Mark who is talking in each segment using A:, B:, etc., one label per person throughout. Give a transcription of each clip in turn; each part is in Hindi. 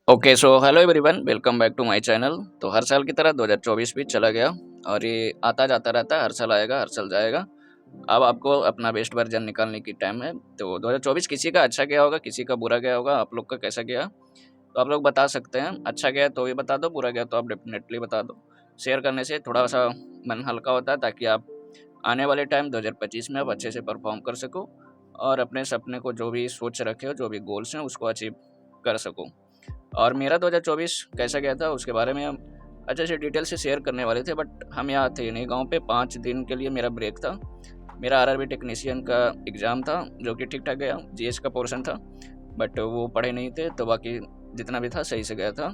A: Okay so hello everyone, welcome back to my channel. तो हर साल की तरह 2024 भी चला गया और ये आता जाता रहता है। हर साल आएगा, हर साल जाएगा। अब आपको अपना बेस्ट वर्जन निकालने की टाइम है। तो 2024 किसी का अच्छा गया होगा, किसी का बुरा गया होगा। आप लोग का कैसा गया तो आप लोग बता सकते हैं। अच्छा गया तो भी बता दो, बुरा गया तो आप डेफिनेटली बता दो। शेयर करने से थोड़ा सा मन हल्का होता है, ताकि आप आने वाले टाइम 2025 में आप अच्छे से परफॉर्म कर सको और अपने सपने को, जो भी सोच रखे हो, जो भी गोल्स हैं, उसको अचीव कर सको। और मेरा 2024 कैसा गया था उसके बारे में हम अच्छे से डिटेल से शेयर करने वाले थे, बट हम यहाँ थे नहीं गांव पे। 5 दिन के लिए मेरा ब्रेक था। मेरा आरआरबी टेक्नीशियन का एग्ज़ाम था, जो कि ठीक ठाक गया। जीएस का पोर्शन था, बट वो पढ़े नहीं थे, तो बाकी जितना भी था सही से गया था।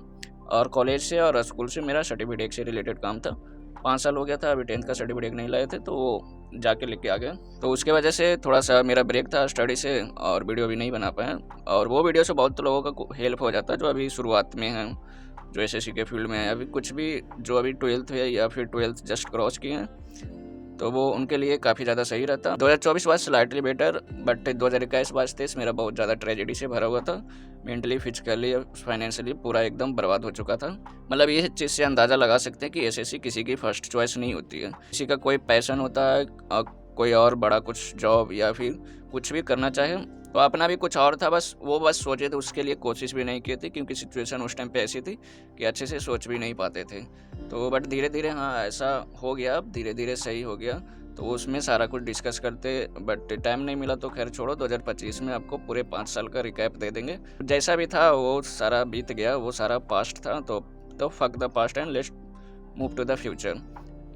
A: और कॉलेज से और स्कूल से मेरा सर्टिफिकेट से रिलेटेड काम था। 5 साल हो गया था, अभी 10th का सर्टिफिकेट नहीं लाए थे, तो वो जाके लेके आ गए। तो उसके वजह से थोड़ा सा मेरा ब्रेक था स्टडी से, और वीडियो भी नहीं बना पाया। और वो वीडियो से बहुत लोगों का हेल्प हो जाता है, जो अभी शुरुआत में है, जो एसएससी के फील्ड में है, अभी कुछ भी, जो अभी 12th है या फिर 12th जस्ट क्रॉस किए हैं, तो वो उनके लिए काफ़ी ज़्यादा सही रहता। 2024 वाज स्लाइटली बेटर, बट 2021 22 मेरा बहुत ज़्यादा ट्रेजेडी से भरा हुआ था। मेंटली, फिजिकली, फाइनेंशियली पूरा एकदम बर्बाद हो चुका था। मतलब ये चीज़ से अंदाज़ा लगा सकते हैं कि एसएससी किसी की फर्स्ट चॉइस नहीं होती है। किसी का कोई पैशन होता है, कोई और बड़ा कुछ जॉब या फिर कुछ भी करना चाहे, तो अपना भी कुछ और था। बस वो सोचे थे, उसके लिए कोशिश भी नहीं की थी, क्योंकि सिचुएशन उस टाइम पे ऐसी थी कि अच्छे से सोच भी नहीं पाते थे। तो बट धीरे धीरे हाँ ऐसा हो गया, अब धीरे धीरे सही हो गया। तो उसमें सारा कुछ डिस्कस करते, बट टाइम नहीं मिला, तो खैर छोड़ो। 2025 में आपको पूरे 5 साल का रिकैप दे देंगे। जैसा भी था वो सारा बीत गया, वो सारा पास्ट था। तो fuck the past and let's move to the future.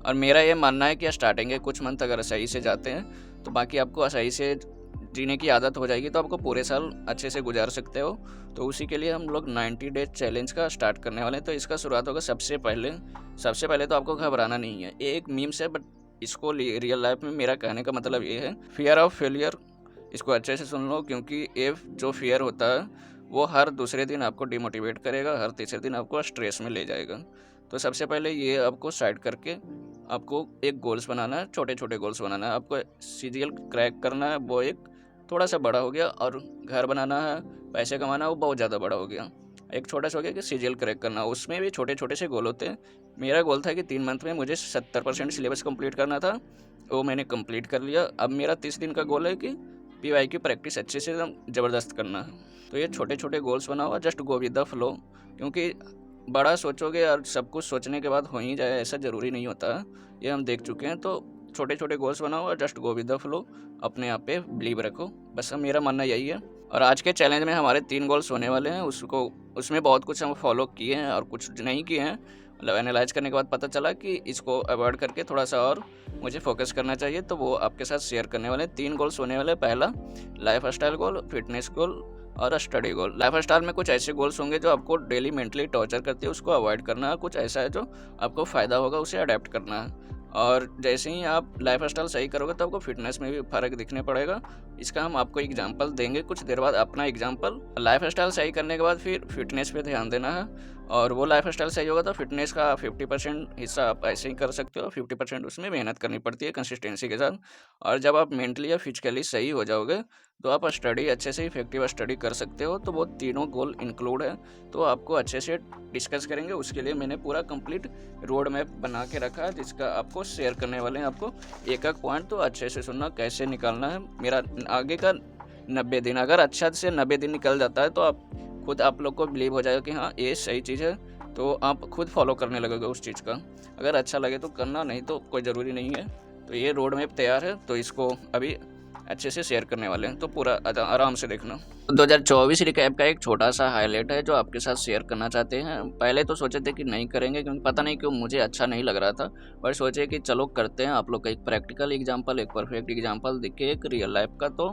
A: और मेरा ये मानना है कि स्टार्टिंग के कुछ मंथ अगर सही से जाते हैं, तो बाकी आपको सही से जीने की आदत हो जाएगी, तो आपको पूरे साल अच्छे से गुजार सकते हो। तो उसी के लिए हम लोग 90 डेज चैलेंज का स्टार्ट करने वाले हैं। तो इसका शुरुआत होगा सबसे पहले तो आपको घबराना नहीं है। ये एक मीम्स है, बट इसको रियल लाइफ में मेरा कहने का मतलब ये है, फियर ऑफ फेलियर। इसको अच्छे से सुन लो, क्योंकि ये जो फियर होता है, वो हर दूसरे दिन आपको डिमोटिवेट करेगा, हर तीसरे दिन आपको स्ट्रेस में ले जाएगा। तो सबसे पहले ये आपको साइड करके आपको एक गोल्स बनाना है, छोटे छोटे गोल्स बनाना है। आपको सीजीएल क्रैक करना है, वो एक थोड़ा सा बड़ा हो गया। और घर बनाना है, पैसे कमाना है, वो बहुत ज़्यादा बड़ा हो गया। एक छोटा सा हो गया कि सीजीएल क्रैक करना, उसमें भी छोटे छोटे से गोल होते हैं। मेरा गोल था कि 3 मंथ में मुझे 70% सिलेबस कंप्लीट करना था, वो मैंने कंप्लीट कर लिया। अब मेरा 30 दिन का गोल है कि पीवाई की प्रैक्टिस अच्छे से एकदम ज़बरदस्त करना है। तो ये छोटे छोटे गोल्स बना हुआ, just go with the flow. क्योंकि बड़ा सोचोगे और सब कुछ सोचने के बाद हो ही जाए, ऐसा ज़रूरी नहीं होता, ये हम देख चुके हैं। तो छोटे छोटे गोल्स बनाओ और just go with the flow, अपने आप पे बिलीव रखो। बस मेरा मानना यही है। और आज के चैलेंज में हमारे 3 गोल्स होने वाले हैं। उसमें बहुत कुछ हम फॉलो किए हैं और कुछ नहीं किए हैं। मतलब एनालाइज करने के बाद पता चला कि इसको अवॉइड करके थोड़ा सा और मुझे फोकस करना चाहिए, तो वो आपके साथ शेयर करने वाले। 3 गोल्स होने वाले। पहला लाइफ स्टाइल गोल, फिटनेस गोल और स्टडी गोल। लाइफ स्टाइल में कुछ ऐसे गोल्स होंगे जो आपको डेली मेंटली टॉर्चर करते हैं, उसको अवॉइड करना है। कुछ ऐसा है जो आपको फ़ायदा होगा, उसे अडेप्ट करना है। और जैसे ही आप लाइफ स्टाइल सही करोगे, तो आपको फिटनेस में भी फ़र्क दिखने पड़ेगा। इसका हम आपको एग्जांपल देंगे कुछ देर बाद, अपना एग्जांपल। लाइफ स्टाइल सही करने के बाद फिर फिटनेस पे ध्यान देना है। और वो लाइफ स्टाइल सही होगा तो फिटनेस का 50% हिस्सा आप ऐसे ही कर सकते हो, 50% उसमें मेहनत करनी पड़ती है कंसिस्टेंसी के साथ। और जब आप मेंटली या फिजिकली सही हो जाओगे, तो आप स्टडी अच्छे से इफेक्टिव स्टडी कर सकते हो। तो वो तीनों गोल इंक्लूड है, तो आपको अच्छे से डिस्कस करेंगे। उसके लिए मैंने पूरा कंप्लीट रोड मैप बना के रखा है, जिसका आपको शेयर करने वाले हैं। आपको एक एक पॉइंट तो अच्छे से सुनना, कैसे निकालना है। मेरा आगे का 90 दिन, अगर अच्छा से 90 दिन निकल जाता है, तो आप लोग को बिलीव हो जाएगा कि हाँ ये सही चीज़ है, तो आप खुद फॉलो करने लगोगे उस चीज़ का। अगर अच्छा लगे तो करना, नहीं तो कोई ज़रूरी नहीं है। तो ये रोड मैप तैयार है, तो इसको अभी अच्छे से शेयर करने वाले हैं, तो पूरा आराम से देखना। 2024 रिकैप का एक छोटा सा हाईलाइट है जो आपके साथ शेयर करना चाहते हैं। पहले तो सोचे थे कि नहीं करेंगे, क्योंकि पता नहीं क्यों मुझे अच्छा नहीं लग रहा था, पर सोचे कि चलो करते हैं। आप लोग का एक प्रैक्टिकल एग्जाम्पल, एक परफेक्ट एग्जाम्पल दिखे, एक रियल लाइफ का, तो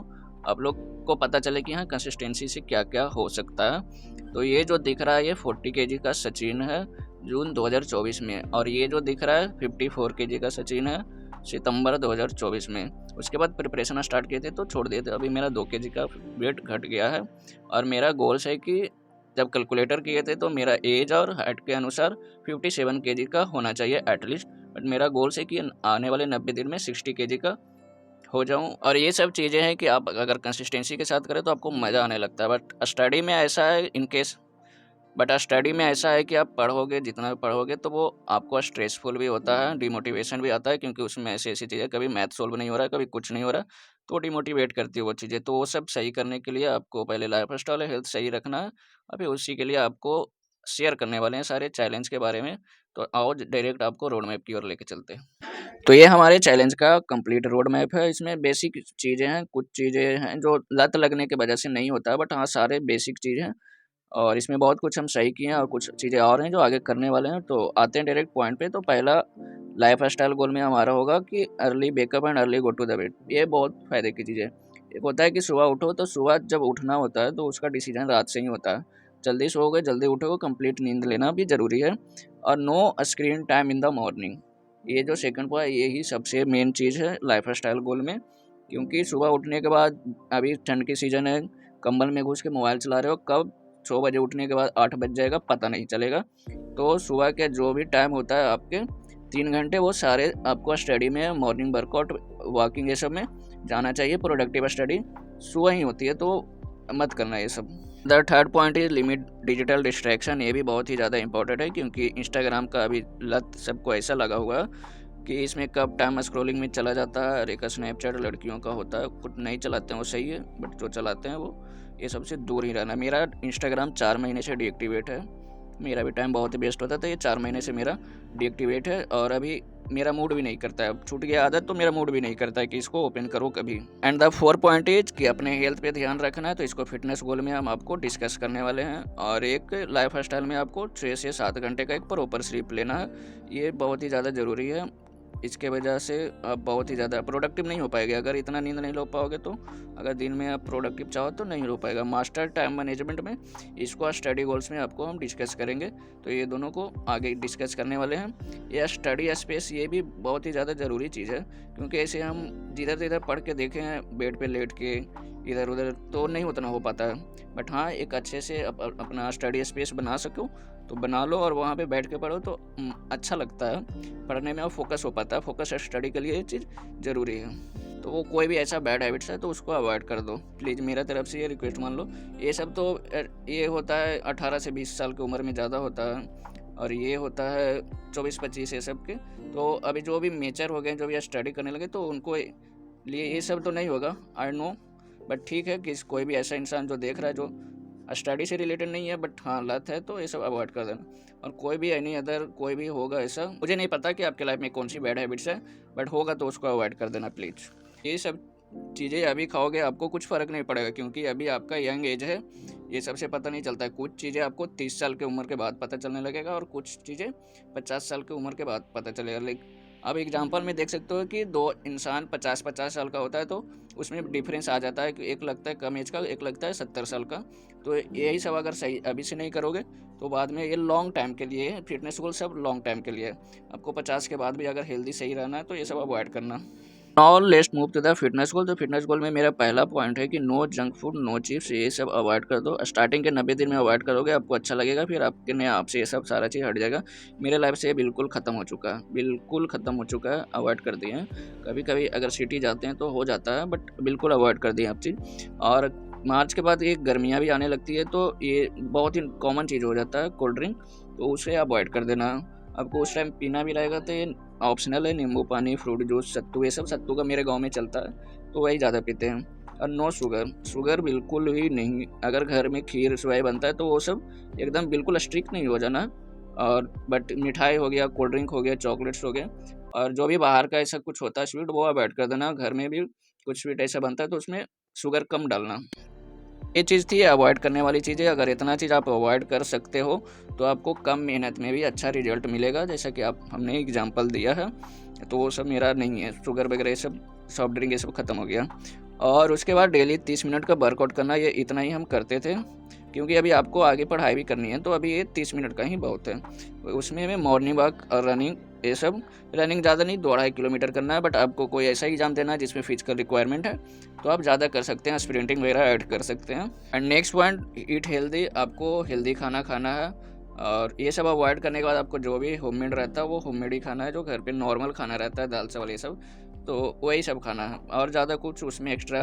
A: आप लोग को पता चले कि हाँ कंसिस्टेंसी से क्या क्या हो सकता है। तो ये जो दिख रहा है, ये 40 kg का सचिन है जून 2024 में, और ये जो दिख रहा है 54 kg का सचिन है सितंबर 2024 में। उसके बाद प्रिपरेशन स्टार्ट किए थे तो छोड़ दिए थे। अभी मेरा 2 kg का वेट घट गया है, और मेरा गोल्स है कि जब कैलकुलेटर किए थे तो मेरा एज और हाइट के अनुसार 57 kg का होना चाहिए एटलीस्ट। बट मेरा गोल्स है कि आने वाले 90 दिन में 60 kg का हो जाऊं। और ये सब चीज़ें हैं कि आप अगर कंसिस्टेंसी के साथ करें तो आपको मज़ा आने लगता है। बट स्टडी में ऐसा है, इन केस बट स्टडी में ऐसा है कि आप पढ़ोगे, जितना भी पढ़ोगे तो वो आपको स्ट्रेसफुल भी होता है, डिमोटिवेशन भी आता है, क्योंकि उसमें ऐसी-ऐसी चीज़ें, कभी मैथ सोल्व नहीं हो रहा है, कभी कुछ नहीं हो रहा है, तो डिमोटिवेट करती है वो चीज़ें। तो वो सब सही करने के लिए आपको पहले लाइफ़स्टाइल हेल्थ सही रखना है, और फिर उसी के लिए आपको शेयर करने वाले हैं सारे चैलेंज के बारे में। तो आओ डायरेक्ट आपको रोड मैप की ओर लेके चलते हैं। तो ये हमारे चैलेंज का कंप्लीट रोड मैप है। इसमें बेसिक चीज़ें हैं, कुछ चीज़ें हैं जो लत लगने की वजह से नहीं होता है, बट हाँ, सारे बेसिक चीज़ हैं। और इसमें बहुत कुछ हम सही किए हैं और कुछ चीज़ें और हैं जो आगे करने वाले हैं। तो आते हैं डायरेक्ट पॉइंट पे। तो पहला लाइफ़स्टाइल गोल में हमारा होगा कि early wake up and early go to the bed. ये बहुत फ़ायदे की चीज़ है। एक होता है कि सुबह उठो, तो सुबह जब उठना होता है तो उसका डिसीजन रात से ही होता है। जल्दी सोओगे, जल्दी उठोगे, कंप्लीट नींद लेना भी ज़रूरी है। और no screen time in the morning. ये जो सेकंड पॉइंट, यही सबसे मेन चीज़ है लाइफ़स्टाइल गोल में। क्योंकि सुबह उठने के बाद, अभी ठंड की सीज़न है, कंबल में घुस के मोबाइल चला रहे हो, कब 6 बजे उठने के बाद 8 बज जाएगा पता नहीं चलेगा। तो सुबह के जो भी टाइम होता है आपके 3 घंटे, वो सारे आपको स्टडी में, मॉर्निंग वर्कआउट, वॉकिंग, ये सब में जाना चाहिए। प्रोडक्टिव स्टडी सुबह ही होती है, तो मत करना ये सब। The third point is limit digital distraction. ये भी बहुत ही ज़्यादा इंपॉर्टेंट है, क्योंकि इंस्टाग्राम का अभी लत सबको ऐसा लगा हुआ है कि इसमें कब टाइम स्क्रॉलिंग में चला जाता है। और एक स्नैपचैट लड़कियों का होता है, कुछ नहीं चलाते हैं वो सही है, बट जो चलाते हैं वो, ये सबसे दूर ही रहना। मेरा इंस्टाग्राम 4 महीने से डीएक्टिवेट है। मेरा भी टाइम बहुत ही वेस्ट होता था, ये 4 महीने से मेरा डीएक्टिवेट है। और अभी मेरा मूड भी नहीं करता है, अब छूट गया आदत, तो मेरा मूड भी नहीं करता है कि इसको ओपन करो कभी। एंड द 4 पॉइंट इज कि अपने हेल्थ पे ध्यान रखना है। तो इसको फिटनेस गोल में हम आपको डिस्कस करने वाले हैं। और एक लाइफ स्टाइल में आपको 6 से 7 घंटे का एक प्रॉपर स्लीप लेना है। ये बहुत ही ज़्यादा ज़रूरी है। इसके वजह से आप बहुत ही ज़्यादा प्रोडक्टिव नहीं हो पाएंगे अगर इतना नींद नहीं लो पाओगे। तो अगर दिन में आप प्रोडक्टिव चाहो तो नहीं हो पाएगा। मास्टर टाइम मैनेजमेंट में, इसको स्टडी गोल्स में आपको हम डिस्कस करेंगे। तो ये दोनों को आगे डिस्कस करने वाले हैं। ये स्टडी स्पेस, ये भी बहुत ही ज़्यादा ज़रूरी चीज़ है, क्योंकि ऐसे हम जिधर जिधर पढ़ के देखें हैं बेड पे लेट के इधर उधर, तो नहीं उतना हो पाता है। बट हाँ, एक अच्छे से अपना स्टडी स्पेस बना सको तो बना लो, और वहाँ पे बैठ के पढ़ो तो अच्छा लगता है पढ़ने में, और फोकस हो पाता है। फोकस स्टडी के लिए ये चीज़ ज़रूरी है। तो वो कोई भी ऐसा बैड हैबिट्स है तो उसको अवॉइड कर दो प्लीज़, मेरा तरफ से ये रिक्वेस्ट मान लो। ये सब तो ये होता है 18 से 20 साल की उम्र में ज़्यादा होता है, और ये होता है 24-25 ये सब के। तो अभी जो भी मेचर हो गए, जो भी स्टडी करने लगे, तो उनको लिए ये सब तो नहीं होगा, आई नो। बट ठीक है कि कोई भी ऐसा इंसान जो देख रहा है जो स्टडी से रिलेटेड नहीं है बट हाँ लत है, तो ये सब अवॉइड कर देना। और कोई भी एनी अदर कोई भी होगा ऐसा, मुझे नहीं पता कि आपके लाइफ में कौन सी बैड हैबिट्स है, बट होगा तो उसको अवॉइड कर देना प्लीज़। ये सब चीज़ें अभी खाओगे आपको कुछ फ़र्क नहीं पड़ेगा, क्योंकि अभी आपका यंग एज है, ये सबसे पता नहीं चलता है। कुछ चीज़ें आपको 30 साल की उम्र के बाद पता चलने लगेगा, और कुछ चीज़ें 50 साल की उम्र के बाद पता चलेगा। लाइक अब एग्जांपल में देख सकते हो कि दो इंसान 50-50 साल का होता है, तो उसमें डिफरेंस आ जाता है कि एक लगता है कम एज का, एक लगता है 70 साल का। तो यही सब अगर सही अभी से नहीं करोगे तो बाद में ये लॉन्ग टाइम के लिए है। फिटनेस गोल सब लॉन्ग टाइम के लिए है। आपको 50 के बाद भी अगर हेल्दी सही रहना है तो ये सब अवॉइड करना। Now let's move to the fitness goal. तो फिटनेस गोल में मेरा पहला पॉइंट है कि no junk food, no chips, ये सब अवॉइड कर दो। स्टार्टिंग के 90 दिन में अवॉइड करोगे, आपको अच्छा लगेगा, फिर आपके ने आपसे ये सब सारा चीज़ हट जाएगा। मेरे लाइफ से ये बिल्कुल ख़त्म हो चुका है, बिल्कुल ख़त्म हो चुका है, अवॉइड कर दिए हैं। कभी कभी अगर सिटी जाते हैं तो हो जाता है, बट बिल्कुल अवॉइड कर दिए आप चीज़। और मार्च के बाद ये गर्मियाँ भी आने लगती है, तो ये बहुत ही कॉमन चीज़ हो जाता है कोल्ड ड्रिंक, तो उसे अवॉइड कर देना। आपको उस टाइम पीना भी रहेगा तो ये ऑप्शनल है, नींबू पानी, फ्रूट जूस, सत्तू, ये सब सत्तू का मेरे गांव में चलता है, तो वही ज़्यादा पीते हैं। और नो शुगर, शुगर बिल्कुल ही नहीं। अगर घर में खीर सेवई बनता है तो वो सब एकदम बिल्कुल स्ट्रिक्ट नहीं हो जाना। और बट मिठाई हो गया, कोल्ड ड्रिंक हो गया, चॉकलेट्स हो गया, और जो भी बाहर का ऐसा कुछ होता है स्वीट, वो अवॉइड कर देना। घर में भी कुछ स्वीट ऐसा बनता है तो उसमें शुगर कम डालना। ये चीज़ थी अवॉइड करने वाली चीज़ें। अगर इतना चीज़ आप अवॉइड कर सकते हो तो आपको कम मेहनत में भी अच्छा रिजल्ट मिलेगा, जैसा कि आप हमने एग्जांपल दिया है। तो वो सब मेरा नहीं है, शुगर वगैरह ये सब, सॉफ्ट ड्रिंक ये सब ख़त्म हो गया। और उसके बाद डेली 30 मिनट का वर्कआउट करना, ये इतना ही हम करते थे, क्योंकि अभी आपको आगे पढ़ाई भी करनी है, तो अभी ये 30 मिनट का ही बहुत है। उसमें हमें मॉर्निंग वॉक और रनिंग, ये सब रनिंग ज़्यादा नहीं, 2-2.5 किलोमीटर करना है। बट आपको कोई ऐसा एग्जाम देना है जिसमें फिजिकल रिक्वायरमेंट है तो आप ज़्यादा कर सकते हैं, स्प्रिंटिंग वगैरह ऐड कर सकते हैं। And next point, eat healthy. आपको हेल्दी खाना खाना है, और ये सब अवॉइड करने के बाद आपको जो भी होममेड रहता है वो होममेड ही खाना है। जो घर पे नॉर्मल खाना रहता है, दाल चावल ये सब, तो वही सब खाना है। और ज़्यादा कुछ उसमें एक्स्ट्रा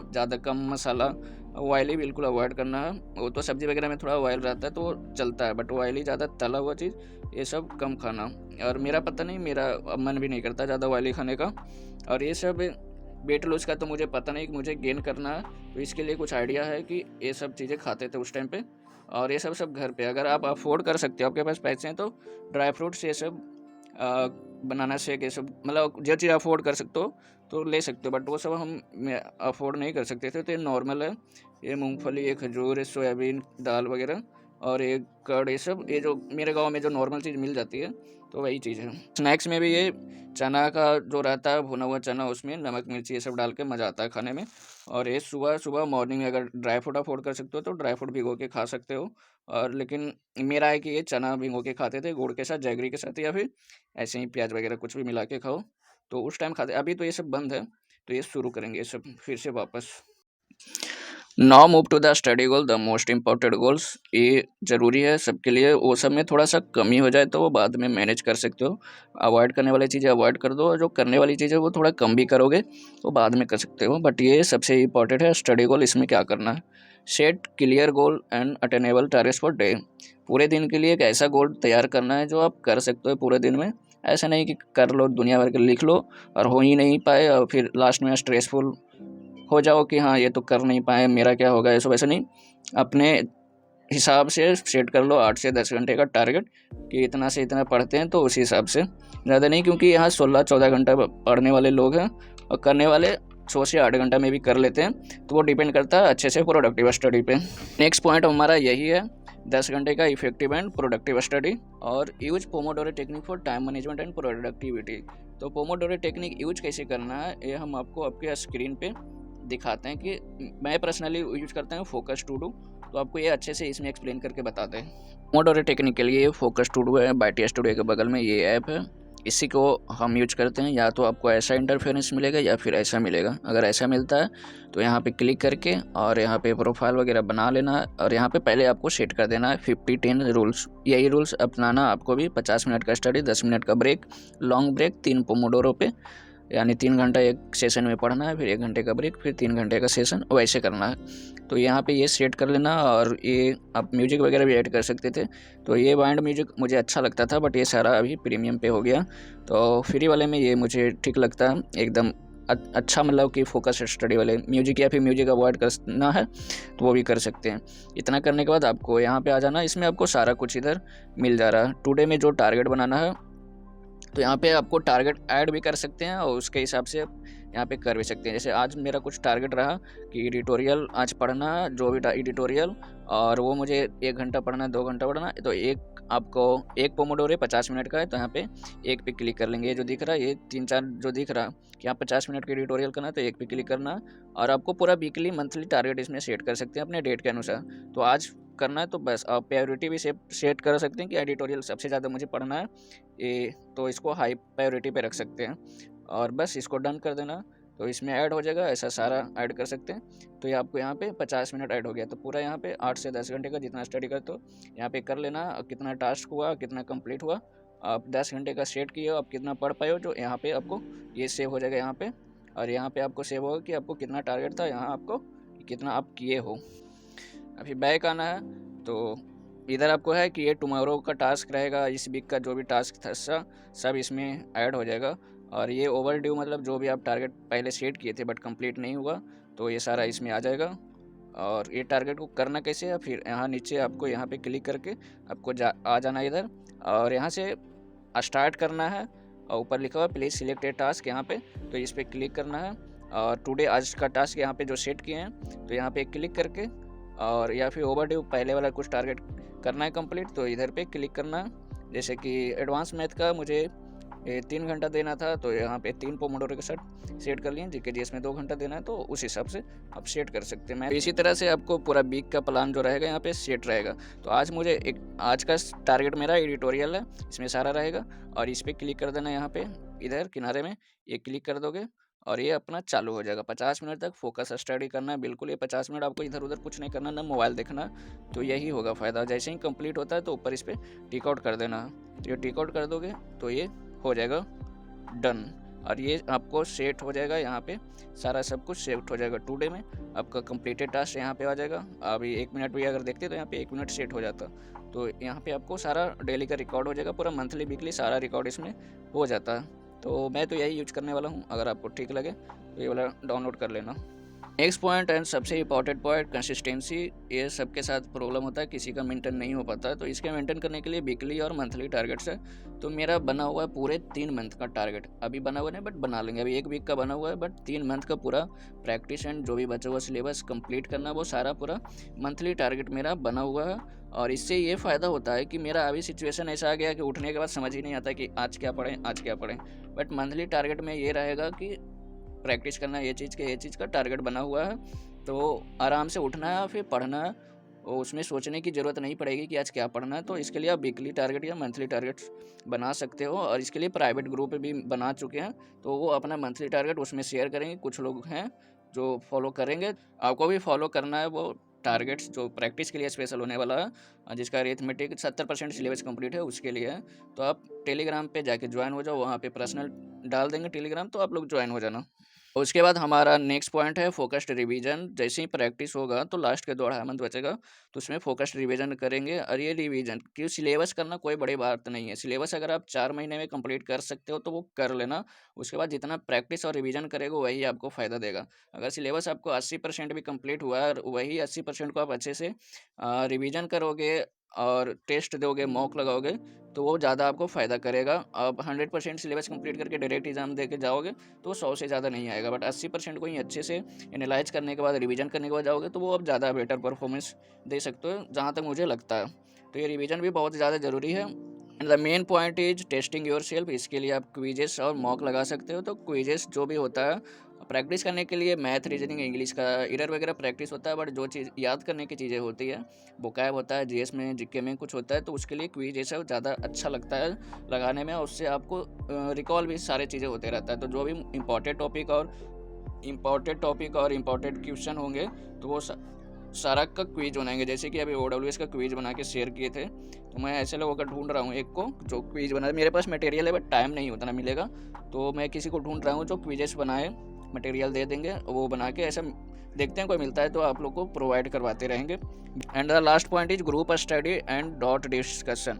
A: ज़्यादा कम मसाला ऑयली बिल्कुल अवॉइड करना है। वो तो सब्ज़ी वगैरह में थोड़ा ऑयल रहता है तो चलता है, बट ऑयली ज़्यादा तला हुआ चीज़ ये सब कम खाना। और मेरा पता नहीं, मेरा अब मन भी नहीं करता ज़्यादा ऑयली खाने का। और ये सब वेट लॉस का तो मुझे पता नहीं कि मुझे गेन करना है, तो इसके लिए कुछ आइडिया है कि ये सब चीज़ें खाते थे उस टाइम पे। और ये सब घर पे अगर आप अफोर्ड कर सकते हो, आपके पास पैसे हैं, तो ड्राई फ्रूट्स ये सब बनाना शेक ये सब, मतलब जो चीज़ अफोर्ड कर सकते हो तो ले सकते हो, बट वो सब हम अफोर्ड नहीं कर सकते थे। तो ये नॉर्मल है, ये मूंगफली, ये खजूर, ये सोयाबीन दाल वगैरह और ये कर्ड, ये सब ये जो मेरे गांव में जो नॉर्मल चीज़ मिल जाती है तो वही चीज़ है। स्नैक्स में भी ये चना का जो रहता है भुना हुआ चना, उसमें नमक मिर्ची ये सब डाल के मज़ा आता है खाने में। और ये सुबह सुबह मॉर्निंग में अगर ड्राई फ्रूट अफोर्ड कर सकते हो तो ड्राई फ्रूट भिगो के खा सकते हो। और लेकिन मेरा है कि ये चना भिगो के खाते थे गुड़ के साथ, जैगरी के साथ, या फिर ऐसे ही प्याज वगैरह कुछ भी मिला के खाओ, तो उस टाइम खाते। अभी तो ये सब बंद है, तो ये शुरू करेंगे ये सब फिर से वापस। Now move to the study goal, the most important goals. ये ज़रूरी है सबके लिए, वो सब में थोड़ा सा कमी हो जाए तो वो बाद में मैनेज कर सकते हो। अवॉइड करने वाली चीज़ें अवॉइड कर दो, और जो करने वाली चीज़ें वो थोड़ा कम भी करोगे तो बाद में कर सकते हो। बट ये सबसे इम्पॉर्टेंट है स्टडी गोल। इसमें क्या करना है, set clear goal and attainable targets for day. पूरे दिन के लिए एक ऐसा गोल तैयार करना है जो आप कर सकते हो पूरे दिन में। ऐसा नहीं कि कर लो दुनिया भर के लिख लो और हो ही नहीं पाए, और फिर लास्ट में स्ट्रेसफुल हो जाओ कि हाँ ये तो कर नहीं पाए, मेरा क्या होगा। ये सब ऐसा नहीं, अपने हिसाब से सेट कर लो 8 से 10 घंटे का टारगेट कि इतना से इतना पढ़ते हैं, तो उसी हिसाब से, ज़्यादा नहीं, क्योंकि यहाँ 16-14 घंटा पढ़ने वाले लोग हैं और करने वाले 6 से 8 घंटा में भी कर लेते हैं। तो वो डिपेंड करता है अच्छे से प्रोडक्टिव स्टडी पे। नेक्स्ट पॉइंट हमारा यही है, 10 घंटे का इफेक्टिव एंड प्रोडक्टिव स्टडी। और use Pomodoro technique for time management and productivity. तो पोमोडोरो टेक्निक यूज कैसे करना है ये हम आपको आपके स्क्रीन पे दिखाते हैं कि मैं पर्सनली यूज करता हूँ फोकस टू डू, तो आपको ये अच्छे से इसमें एक्सप्लेन करके बताते हैं। पोमोडोरो टेक्निक के लिए फोकस टू डू है, बाइटी स्टूडियो के बगल में ये ऐप है, इसी को हम यूज करते हैं। या तो आपको ऐसा इंटरफेरेंस मिलेगा या फिर ऐसा मिलेगा। अगर ऐसा मिलता है तो यहाँ पे क्लिक करके और यहाँ पे प्रोफाइल वगैरह बना लेना है, और यहाँ पे पहले आपको सेट कर देना है 50-10 रूल्स। यही रूल्स अपनाना आपको भी। 50 मिनट का स्टडी, 10 मिनट का ब्रेक, लॉन्ग ब्रेक 3 पोमोडोरो पे, यानी 3 घंटा एक सेशन में पढ़ना है, फिर 1 घंटे का ब्रेक, फिर 3 घंटे का सेशन, वैसे करना है। तो यहाँ पे ये सेट कर लेना। और ये आप म्यूजिक वगैरह भी ऐड कर सकते थे, तो ये वाइंड म्यूजिक मुझे अच्छा लगता था, बट ये सारा अभी प्रीमियम पे हो गया, तो फ्री वाले में ये मुझे ठीक लगता है एकदम अच्छा। मतलब कि फोकस स्टडी वाले म्यूजिक, या फिर म्यूजिक अवॉइड करना है तो वो भी कर सकते हैं। इतना करने के बाद आपको यहाँ पे आ जाना। इसमें आपको सारा कुछ इधर मिल जा रहा है। टुडे में जो टारगेट बनाना है, तो यहाँ पे आपको टारगेट ऐड भी कर सकते हैं और उसके हिसाब से यहाँ पे कर भी सकते हैं। जैसे आज मेरा कुछ टारगेट रहा कि एडिटोरियल आज पढ़ना है, जो भी एडिटोरियल, और वो मुझे 1 घंटा पढ़ना है, 2 घंटा पढ़ना है, तो आपको एक पोमोडोरो 50 मिनट का है, तो यहाँ पे एक पे क्लिक कर लेंगे। ये जो दिख रहा है, ये 3-4 जो दिख रहा है कि यहाँ 50 मिनट का एडिटोरियल करना है, तो एक पे क्लिक करना है। और आपको पूरा वीकली मंथली टारगेट इसमें सेट कर सकते हैं अपने डेट के अनुसार। तो आज करना है तो बस आप प्रायोरिटी भी सेट कर सकते हैं कि एडिटोरियल सबसे ज़्यादा मुझे पढ़ना है ये, तो इसको हाई प्रायोरिटी पे रख सकते हैं और बस इसको डन कर देना, तो इसमें ऐड हो जाएगा। ऐसा सारा ऐड कर सकते हैं। तो ये आपको यहाँ पे 50 मिनट ऐड हो गया, तो पूरा यहाँ पे 8 से 10 घंटे का जितना स्टडी करते हो यहाँ पे कर लेना। कितना टास्क हुआ, कितना कंप्लीट हुआ, आप 10 घंटे का सेट किए हो, आप कितना पढ़ पाए हो, जो यहाँ पे आपको ये सेव हो जाएगा यहाँ पे। और यहाँ पे आपको सेव होगा कि आपको कितना टारगेट था, यहाँ आपको कितना आप किए हो। अभी बैक आना है, तो इधर आपको है कि ये टुमारो का टास्क रहेगा, इस वीक का जो भी टास्क था सब इसमें ऐड हो जाएगा। और ये ओवर ड्यू, मतलब जो भी आप टारगेट पहले सेट किए थे बट कंप्लीट नहीं हुआ, तो ये सारा इसमें आ जाएगा। और ये टारगेट को करना कैसे है, फिर यहाँ नीचे आपको यहाँ पे क्लिक करके आपको आ जाना इधर, और यहाँ से स्टार्ट करना है। और ऊपर लिखा हुआ प्लीज़ सिलेक्ट ए टास्क, यहाँ पे तो इस पर क्लिक करना है। और टुडे आज का टास्क यहाँ पे जो सेट किए हैं, तो यहाँ पे क्लिक करके, और या फिर ओवर ड्यू पहले वाला कुछ टारगेट करना है कंप्लीट, तो इधर पे क्लिक करना है। जैसे कि एडवांस मैथ का मुझे 3 घंटा देना था, तो यहाँ पे 3 पोमोडोरो के साथ सेट कर लिए। जीके जीएस में 2 घंटा देना है, तो उस हिसाब से आप सेट कर सकते हैं। मैं इसी तरह से आपको पूरा वीक का प्लान जो रहेगा यहाँ पे सेट रहेगा। तो आज मुझे आज का टारगेट मेरा एडिटोरियल है, इसमें सारा रहेगा। और इस पर क्लिक कर देना, यहाँ पे इधर किनारे में ये क्लिक कर दोगे और ये अपना चालू हो जाएगा। 50 मिनट तक फोकस स्टडी करना है बिल्कुल। ये 50 मिनट आपको इधर उधर कुछ नहीं करना, ना मोबाइल देखना, तो यही होगा फ़ायदा। जैसे ही कंप्लीट होता है तो ऊपर इस पर टिक आउट कर देना। तो ये टिक आउट कर दोगे तो ये हो जाएगा डन। और ये आपको सेट हो जाएगा यहाँ पे, सारा सब कुछ सेट हो जाएगा टुडे में। आपका कंप्लीटेड टास्क यहाँ पे आ जाएगा। अभी 1 मिनट भी अगर देखते तो यहाँ पे 1 मिनट सेट हो जाता, तो यहाँ पे आपको सारा डेली का रिकॉर्ड हो जाएगा, पूरा मंथली वीकली सारा रिकॉर्ड इसमें हो जाता है। तो मैं तो यही यूज करने वाला हूँ, अगर आपको ठीक लगे तो ये वाला डाउनलोड कर लेना। नेक्स्ट पॉइंट एंड सबसे इंपॉर्टेंट पॉइंट, कंसिस्टेंसी। ये सबके साथ प्रॉब्लम होता है, किसी का मेंटेन नहीं हो पाता है, तो इसके मेंटेन करने के लिए वीकली और मंथली टारगेट्स है। तो मेरा बना हुआ है पूरे 3 मंथ का टारगेट, अभी बना हुआ नहीं बट बना लेंगे। अभी 1 वीक का बना हुआ है बट 3 मंथ का पूरा प्रैक्टिस एंड जो भी बचा हुआ सिलेबस कंप्लीट करना, वो सारा पूरा मंथली टारगेट मेरा बना हुआ है। और इससे ये फ़ायदा होता है कि मेरा अभी सिचुएशन ऐसा आ गया कि उठने के बाद समझ ही नहीं आता कि आज क्या पढ़ें आज क्या पढ़ें। बट मंथली टारगेट में ये रहेगा कि प्रैक्टिस करना, ये चीज़ का टारगेट बना हुआ है, तो आराम से उठना है फिर पढ़ना है, और उसमें सोचने की ज़रूरत नहीं पड़ेगी कि आज क्या पढ़ना है। तो इसके लिए आप वीकली टारगेट या मंथली टारगेट बना सकते हो, और इसके लिए प्राइवेट ग्रुप भी बना चुके हैं, तो वो अपना मंथली टारगेट उसमें शेयर करेंगे। कुछ लोग हैं जो फॉलो करेंगे, आपको भी फॉलो करना है वो टारगेट्स जो प्रैक्टिस के लिए स्पेशल होने वाला है, जिसका अरिथमेटिक 70% सिलेबस कंप्लीट है उसके लिए है। तो आप टेलीग्राम पे जाके ज्वाइन हो जाओ, वहाँ पे पर्सनल डाल देंगे टेलीग्राम, तो आप लोग ज्वाइन हो जाना। उसके बाद हमारा नेक्स्ट पॉइंट है फोकस्ड रिवीजन। जैसे ही प्रैक्टिस होगा तो लास्ट के 2 मंथ बचेगा, तो उसमें फोकस्ड रिवीजन करेंगे। और ये रिवीजन क्यों, सिलेबस करना कोई बड़ी बात नहीं है। सिलेबस अगर आप 4 महीने में कंप्लीट कर सकते हो तो वो कर लेना। उसके बाद जितना प्रैक्टिस और रिवीजन करेगा वही आपको फ़ायदा देगा। अगर सिलेबस आपको 80% भी कंप्लीट हुआ है और वही 80% को आप अच्छे से रिवीजन करोगे और टेस्ट दोगे, मॉक लगाओगे, तो वो ज़्यादा आपको फ़ायदा करेगा। अब 100% सिलेबस कंप्लीट करके डायरेक्ट एग्ज़ाम दे के जाओगे तो 100 से ज़्यादा नहीं आएगा, बट 80% को ही अच्छे से एनालाइज करने के बाद रिवीजन करने के बाद जाओगे तो वो अब ज़्यादा बेटर परफॉर्मेंस दे सकते हो, जहाँ तक मुझे लगता है। तो ये रिवीजन भी बहुत ज़्यादा ज़रूरी है। And the main point is testing your self. इसके लिए आप क्विजेस और मॉक लगा सकते हो। तो क्विजेस जो भी होता है प्रैक्टिस करने के लिए, मैथ, रीजनिंग, इंग्लिश का एरर वगैरह प्रैक्टिस होता है, बट जो चीज़ याद करने की चीज़ें होती है, वोकैब होता है, जीएस में, जीके में कुछ होता है, तो उसके लिए क्विज जैसा ज़्यादा अच्छा लगता है लगाने में, और उससे आपको रिकॉल भी सारे चीज़ें होते रहता है। तो जो भी इम्पॉर्टेंट टॉपिक और इम्पॉर्टेंट क्वेश्चन होंगे तो वो सारा का क्विज बनाएंगे। जैसे कि अभी OWS का क्विज बना के शेयर किए थे, तो मैं ऐसे लोगों का ढूंढ रहा हूँ एक को जो क्विज बनाए। मेरे पास मटेरियल है बट टाइम नहीं उतना मिलेगा, तो मैं किसी को ढूंढ रहा हूँ जो क्विजेस बनाए, मटेरियल दे देंगे, वो बना के ऐसा देखते हैं कोई मिलता है तो आप लोग को प्रोवाइड करवाते रहेंगे। And the last point is group study and dot discussion.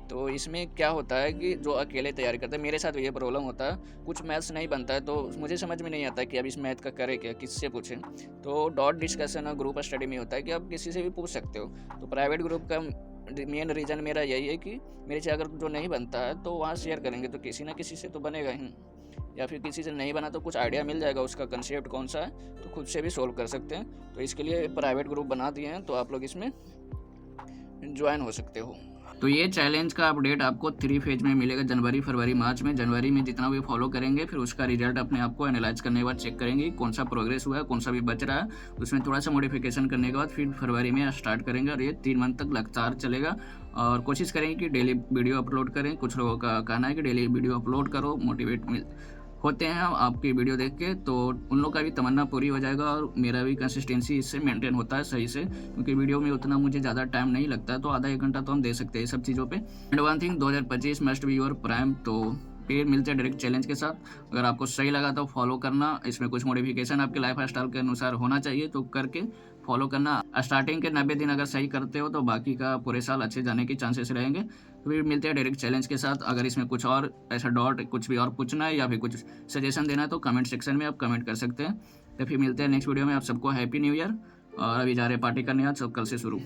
A: तो इसमें क्या होता है कि जो अकेले तैयारी करते हैं, मेरे साथ ये प्रॉब्लम होता है, कुछ मैथ्स नहीं बनता है तो मुझे समझ में नहीं आता कि अब इस मैथ का करें क्या, किससे पूछें। तो डॉट डिस्कशन और ग्रुप स्टडी में होता है कि आप किसी से भी पूछ सकते हो। तो प्राइवेट ग्रुप का मेन रीज़न मेरा यही है कि मेरे से अगर जो नहीं बनता है तो वहाँ शेयर करेंगे, तो किसी ना किसी से तो बनेगा ही, या फिर किसी से नहीं बना तो कुछ आइडिया मिल जाएगा उसका कंसेप्ट कौन सा है, तो खुद से भी सोल्व कर सकते हैं। तो इसके लिए प्राइवेट ग्रुप बना दिए हैं, तो आप लोग इसमें ज्वाइन हो सकते हो। तो ये चैलेंज का अपडेट आपको 3 फेज में मिलेगा, जनवरी, फरवरी, मार्च में। जनवरी में जितना भी फॉलो करेंगे फिर उसका रिजल्ट अपने आप को एनालाइज करने के बाद चेक करेंगे कौन सा प्रोग्रेस हुआ है, कौन सा भी बच रहा है, उसमें थोड़ा सा मॉडिफिकेशन करने के बाद फिर फरवरी में स्टार्ट करेंगे, और ये 3 मंथ तक लगातार चलेगा। और कोशिश करेंगे कि डेली वीडियो अपलोड करें। कुछ लोगों का कहना है कि डेली वीडियो अपलोड करो, मोटिवेट होते हैं आपकी वीडियो देख के, तो उन लोग का भी तमन्ना पूरी हो जाएगा, और मेरा भी कंसिस्टेंसी इससे मेंटेन होता है सही से, क्योंकि वीडियो में उतना मुझे ज़्यादा टाइम नहीं लगता है, तो आधा 1 घंटा तो हम दे सकते हैं सब चीज़ों पे। And one thing, 2025 must be your prime. तो फिर मिलते हैं डायरेक्ट चैलेंज के साथ। अगर आपको सही लगा तो फॉलो करना, इसमें कुछ मॉडिफिकेशन आपके लाइफ स्टाइल के अनुसार होना चाहिए, तो करके फॉलो करना। स्टार्टिंग के 90 दिन अगर सही करते हो तो बाकी का पूरे साल अच्छे जाने के चांसेस रहेंगे। तो फिर मिलते हैं डायरेक्ट चैलेंज के साथ। अगर इसमें कुछ और ऐसा डॉट कुछ भी और पूछना है या फिर कुछ सजेशन देना है तो कमेंट सेक्शन में आप कमेंट कर सकते हैं। तो फिर मिलते हैं नेक्स्ट वीडियो में। आप सबको हैप्पी न्यू ईयर। और अभी जा रहे पार्टी करने, आज सब कल से शुरू।